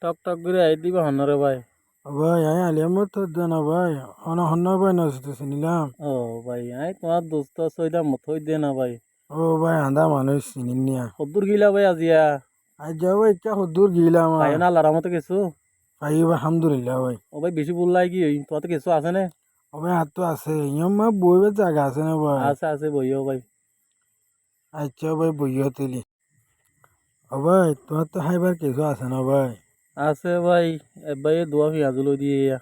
টক টক করে আই দিবা হনরে ভাই। ভাই আমি আলিয়ামত তো দেনা ভাই হন্ন ভাই নজরতে নিলাম। ও ভাই আই তোমার দোস্ত সইদা মথই দে না ভাই। ও ভাই আন্দা মানুষ চিনিন নিয়া কদ্দুর গিলা ভাই আজিয়া। আজ যাবো ইচ্ছা হুদুর গিলাম ভাই না আল্লাহর রহমতে কিছু। ভাই আলহামদুলিল্লাহ ভাই। ও ভাই বেশি বললাই কি হই তোমার তো কিছু আছে না। ও ভাই হাত তো আছে ইয়ম মা বইবে জায়গা আছে না ভাই। আছে বইও ভাই। আচ্ছা ভাই বইও তুলি। ও ভাই তোমার তো খাইবার কিছু আছে না ভাই। আছে ভাই ভাই দোয়া পেঁয়াজ লই দিয়ে ইয়া।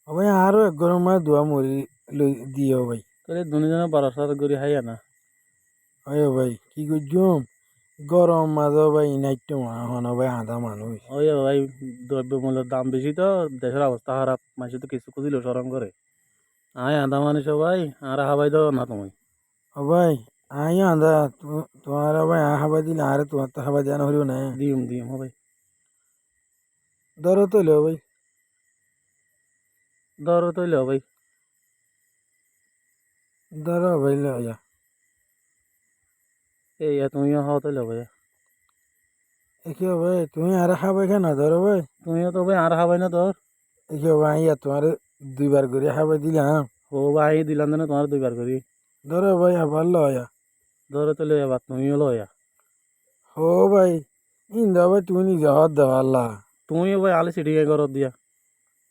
ও ভাই আরো এক গরম মাছ দোয়া মরি লই দিও ভাই। তোরে দুনিজনে বারাসাত করে হাইয়া না। ওই ভাই কি করছুম গরম মাছ ভাই ইনাইটো হন ভাই আধা মানুষ। ওই ভাই দ্রব্যমূল্যের দাম বেশি তো দেশের অবস্থা খারাপ মানুষ তো কিছু খুঁজিল সরম করে। আয় আদা মানুষ ভাই আর হাবাই দাও না তুমি। ও ভাই আই আন্দা তোমার ভাই হাবা দিলে আরে তোমার তো হাবা দেওয়া হইল না। দিম ভাই। ধরো তো লো ভাই। ধরো তৈল ভাই। ধরো ভাই লয়া। এই তুমিও হও তৈল ভাই। একে ভাই তুমি আর খাবে কেন ধরো ভাই। তুমিও তো ভাই আর হাবাই না তোর। একে ভাই তোমার দুইবার করে হাবা দিলাম। ও ভাই দিলাম না তোমার দুইবার করি। ধরো ভাই আবার লয়া। ধরো তৈল এবার তুমিও লয়া। ও ভাই ইন্দা ভাই তুমি নিজে হদ দাও আল্লাহ। তুমিও ভাই আলে সিটি ঘর দিয়া।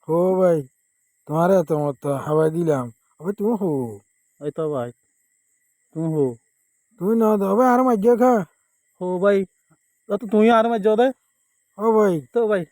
ও ভাই তোমার এত মতো হাবা দিলাম। ভাই তুমি হো ওই তো ভাই তুমি হো। তুমি না দাও ভাই আর মাঝে খা। হো ভাই তো তুমি আর মাঝ দে। ও ভাই তো ভাই